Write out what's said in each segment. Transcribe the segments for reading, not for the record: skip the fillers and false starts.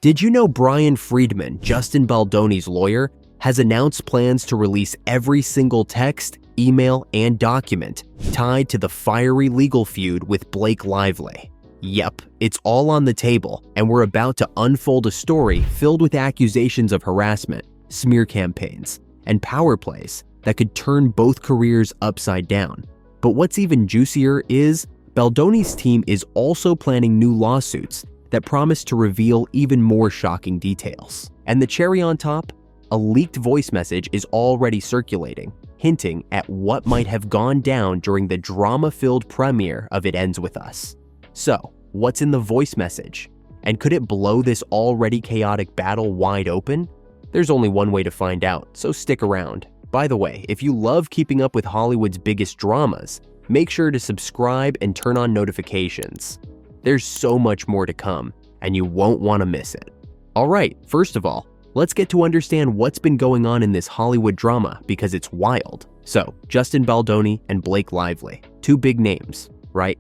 Did you know Brian Friedman, Justin Baldoni's lawyer, has announced plans to release every single text, email, and document tied to the fiery legal feud with Blake Lively? Yep, it's all on the table, and we're about to unfold a story filled with accusations of harassment, smear campaigns, and power plays that could turn both careers upside down. But what's even juicier is Baldoni's team is also planning new lawsuits that promise to reveal even more shocking details. And the cherry on top? A leaked voice message is already circulating, hinting at what might have gone down during the drama-filled premiere of It Ends With Us. So, what's in the voice message? And could it blow this already chaotic battle wide open? There's only one way to find out, so stick around. By the way, if you love keeping up with Hollywood's biggest dramas, make sure to subscribe and turn on notifications. There's so much more to come, and you won't want to miss it. Alright, first of all, let's get to understand what's been going on in this Hollywood drama because it's wild. So, Justin Baldoni and Blake Lively, two big names, right?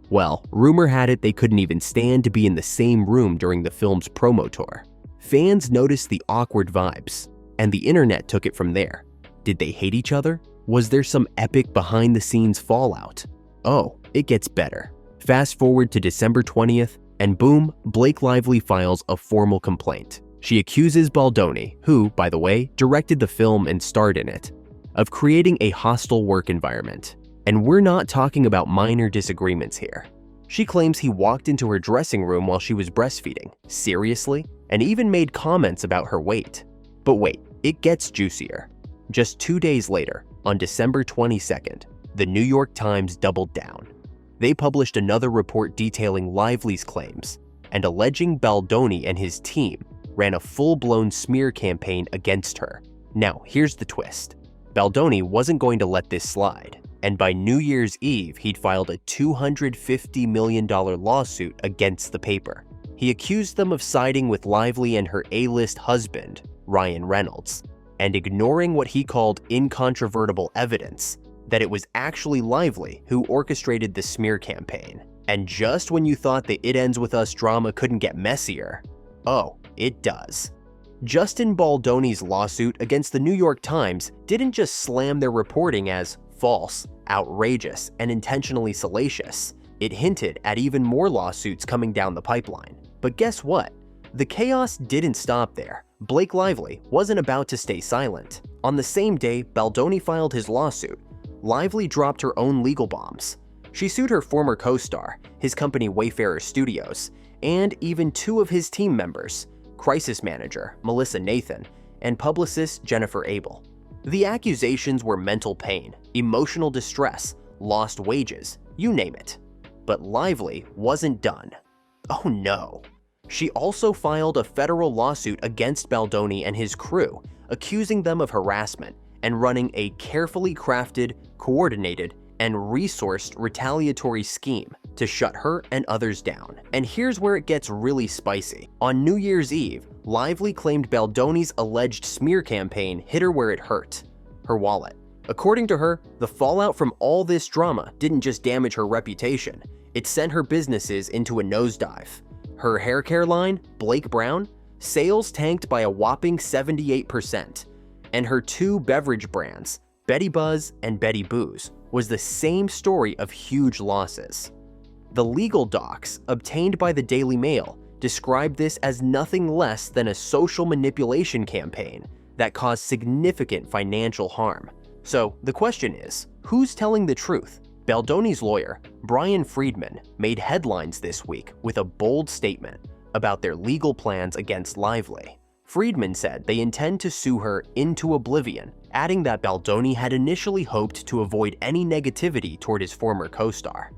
Well, rumor had it they couldn't even stand to be in the same room during the film's promo tour. Fans noticed the awkward vibes, and the internet took it from there. Did they hate each other? Was there some epic behind-the-scenes fallout? Oh, it gets better. Fast forward to December 20th, and boom, Blake Lively files a formal complaint. She accuses Baldoni, who, by the way, directed the film and starred in it, of creating a hostile work environment. And we're not talking about minor disagreements here. She claims he walked into her dressing room while she was breastfeeding, seriously, and even made comments about her weight. But wait, it gets juicier. Just 2 days later, on December 22nd, the New York Times doubled down. They published another report detailing Lively's claims and alleging Baldoni and his team ran a full-blown smear campaign against her. Now, here's the twist. Baldoni wasn't going to let this slide, and by New Year's Eve, he'd filed a $250 million lawsuit against the paper. He accused them of siding with Lively and her A-list husband, Ryan Reynolds, and ignoring what he called incontrovertible evidence that it was actually Lively who orchestrated the smear campaign. And just when you thought the It Ends With Us drama couldn't get messier, oh, it does. Justin Baldoni's lawsuit against the New York Times didn't just slam their reporting as false, outrageous, and intentionally salacious. It hinted at even more lawsuits coming down the pipeline. But guess what? The chaos didn't stop there. Blake Lively wasn't about to stay silent. On the same day Baldoni filed his lawsuit, Lively dropped her own legal bombs. She sued her former co-star, his company Wayfarer Studios, and even two of his team members, crisis manager Melissa Nathan and publicist Jennifer Abel. The accusations were mental pain, emotional distress, lost wages, you name it. But Lively wasn't done. Oh no. She also filed a federal lawsuit against Baldoni and his crew, accusing them of harassment and running a carefully crafted, coordinated, and resourced retaliatory scheme to shut her and others down. And here's where it gets really spicy. On New Year's Eve, Lively claimed Baldoni's alleged smear campaign hit her where it hurt, her wallet. According to her, the fallout from all this drama didn't just damage her reputation, it sent her businesses into a nosedive. Her hair care line, Blake Brown, sales tanked by a whopping 78%, and her two beverage brands, Betty Buzz and Betty Booze, was the same story of huge losses. The legal docs obtained by the Daily Mail described this as nothing less than a social manipulation campaign that caused significant financial harm. So the question is, who's telling the truth? Baldoni's lawyer, Brian Friedman, made headlines this week with a bold statement about their legal plans against Lively. Friedman said they intend to sue her into oblivion, adding that Baldoni had initially hoped to avoid any negativity toward his former co-star.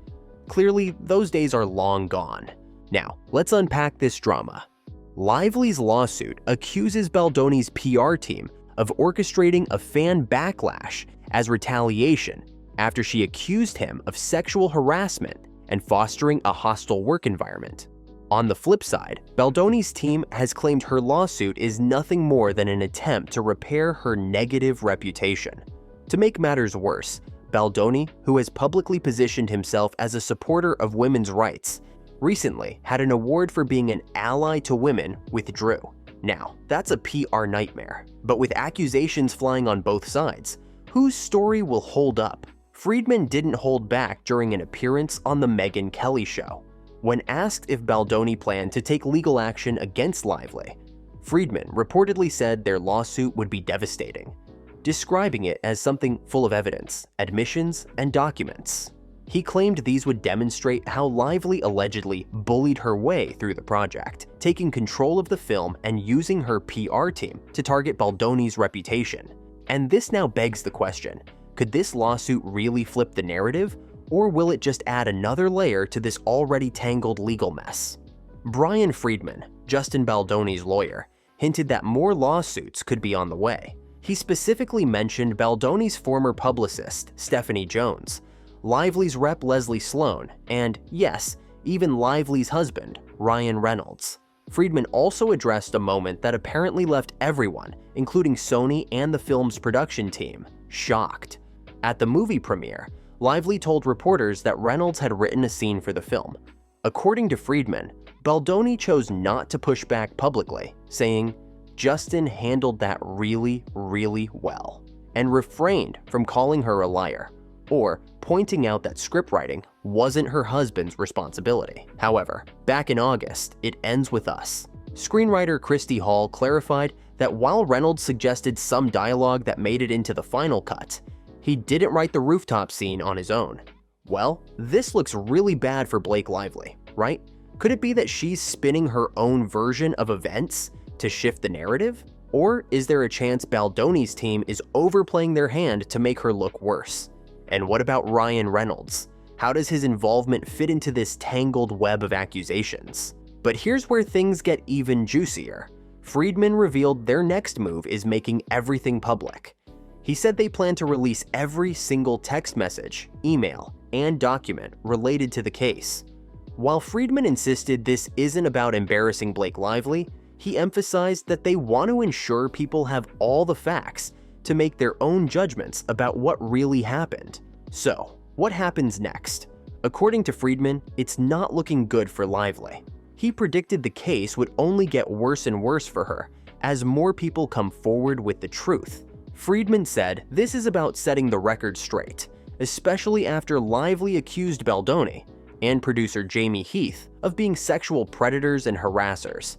Clearly, those days are long gone. Now, let's unpack this drama. Lively's lawsuit accuses Baldoni's PR team of orchestrating a fan backlash as retaliation after she accused him of sexual harassment and fostering a hostile work environment. On the flip side, Baldoni's team has claimed her lawsuit is nothing more than an attempt to repair her negative reputation. To make matters worse, Baldoni, who has publicly positioned himself as a supporter of women's rights, recently had an award for being an ally to women withdrew. Now, that's a PR nightmare, but with accusations flying on both sides, whose story will hold up? Friedman didn't hold back during an appearance on the Megyn Kelly show. When asked if Baldoni planned to take legal action against Lively, Friedman reportedly said their lawsuit would be devastating, describing it as something full of evidence, admissions, and documents. He claimed these would demonstrate how Lively allegedly bullied her way through the project, taking control of the film and using her PR team to target Baldoni's reputation. And this now begs the question, could this lawsuit really flip the narrative, or will it just add another layer to this already tangled legal mess? Brian Friedman, Justin Baldoni's lawyer, hinted that more lawsuits could be on the way. He specifically mentioned Baldoni's former publicist, Stephanie Jones, Lively's rep Leslie Sloan, and yes, even Lively's husband, Ryan Reynolds. Friedman also addressed a moment that apparently left everyone, including Sony and the film's production team, shocked. At the movie premiere, Lively told reporters that Reynolds had written a scene for the film. According to Friedman, Baldoni chose not to push back publicly, saying, "Justin handled that really, really well," and refrained from calling her a liar, or pointing out that scriptwriting wasn't her husband's responsibility. However, back in August, it ends with us. Screenwriter Christy Hall clarified that while Reynolds suggested some dialogue that made it into the final cut, he didn't write the rooftop scene on his own. Well, this looks really bad for Blake Lively, right? Could it be that she's spinning her own version of events to shift the narrative? Or is there a chance Baldoni's team is overplaying their hand to make her look worse? And what about Ryan Reynolds? How does his involvement fit into this tangled web of accusations? But here's where things get even juicier. Friedman revealed their next move is making everything public. He said they plan to release every single text message, email, and document related to the case. While Friedman insisted this isn't about embarrassing Blake Lively, he emphasized that they want to ensure people have all the facts to make their own judgments about what really happened. So, what happens next? According to Friedman, it's not looking good for Lively. He predicted the case would only get worse and worse for her as more people come forward with the truth. Friedman said this is about setting the record straight, especially after Lively accused Baldoni and producer Jamie Heath of being sexual predators and harassers.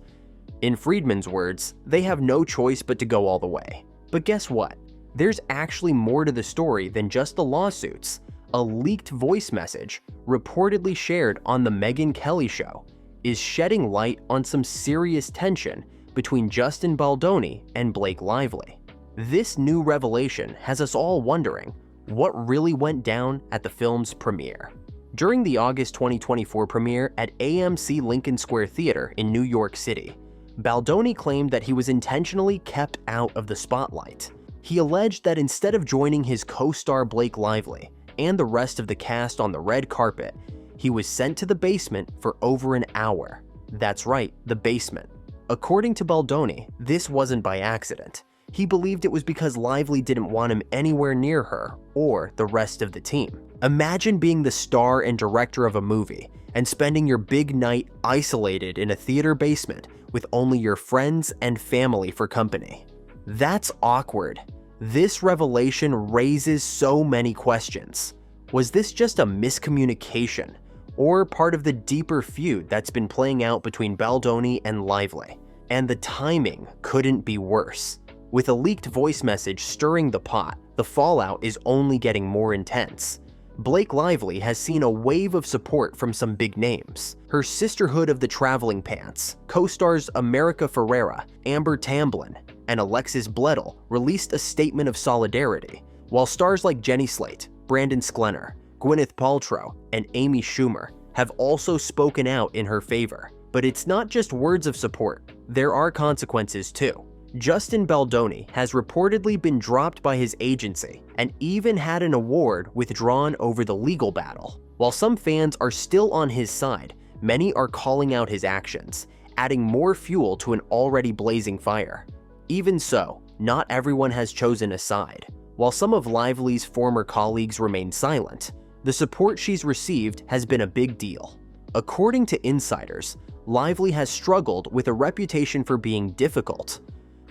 In Friedman's words, they have no choice but to go all the way. But guess what? There's actually more to the story than just the lawsuits. A leaked voice message, reportedly shared on the Megyn Kelly show, is shedding light on some serious tension between Justin Baldoni and Blake Lively. This new revelation has us all wondering what really went down at the film's premiere. During the August 2024 premiere at AMC Lincoln Square Theater in New York City, Baldoni claimed that he was intentionally kept out of the spotlight. He alleged that instead of joining his co-star Blake Lively and the rest of the cast on the red carpet, he was sent to the basement for over an hour. That's right, the basement. According to Baldoni, this wasn't by accident. He believed it was because Lively didn't want him anywhere near her or the rest of the team. Imagine being the star and director of a movie and spending your big night isolated in a theater basement with only your friends and family for company. That's awkward. This revelation raises so many questions. Was this just a miscommunication, or part of the deeper feud that's been playing out between Baldoni and Lively? And the timing couldn't be worse. With a leaked voice message stirring the pot, the fallout is only getting more intense. Blake Lively has seen a wave of support from some big names. Her Sisterhood of the Traveling Pants, co-stars America Ferrera, Amber Tamblyn, and Alexis Bledel released a statement of solidarity, while stars like Jenny Slate, Brandon Sklenar, Gwyneth Paltrow, and Amy Schumer have also spoken out in her favor. But it's not just words of support, there are consequences too. Justin Baldoni has reportedly been dropped by his agency and even had an award withdrawn over the legal battle. While some fans are still on his side, many are calling out his actions, adding more fuel to an already blazing fire. Even so, not everyone has chosen a side. While some of Lively's former colleagues remain silent, the support she's received has been a big deal. According to insiders, Lively has struggled with a reputation for being difficult,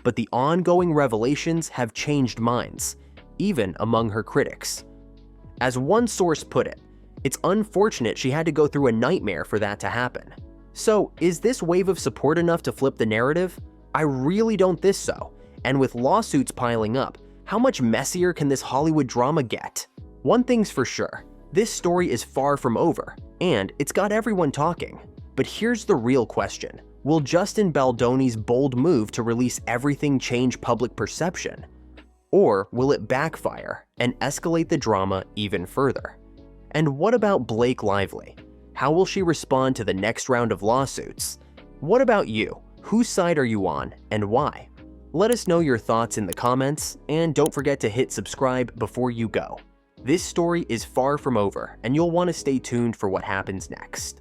but the ongoing revelations have changed minds, even among her critics. As one source put it, it's unfortunate she had to go through a nightmare for that to happen. So, is this wave of support enough to flip the narrative? I really don't think so. And with lawsuits piling up, how much messier can this Hollywood drama get? One thing's for sure, this story is far from over, and it's got everyone talking. But here's the real question. Will Justin Baldoni's bold move to release everything change public perception? Or will it backfire and escalate the drama even further? And what about Blake Lively? How will she respond to the next round of lawsuits? What about you? Whose side are you on and why? Let us know your thoughts in the comments, and don't forget to hit subscribe before you go. This story is far from over, and you'll want to stay tuned for what happens next.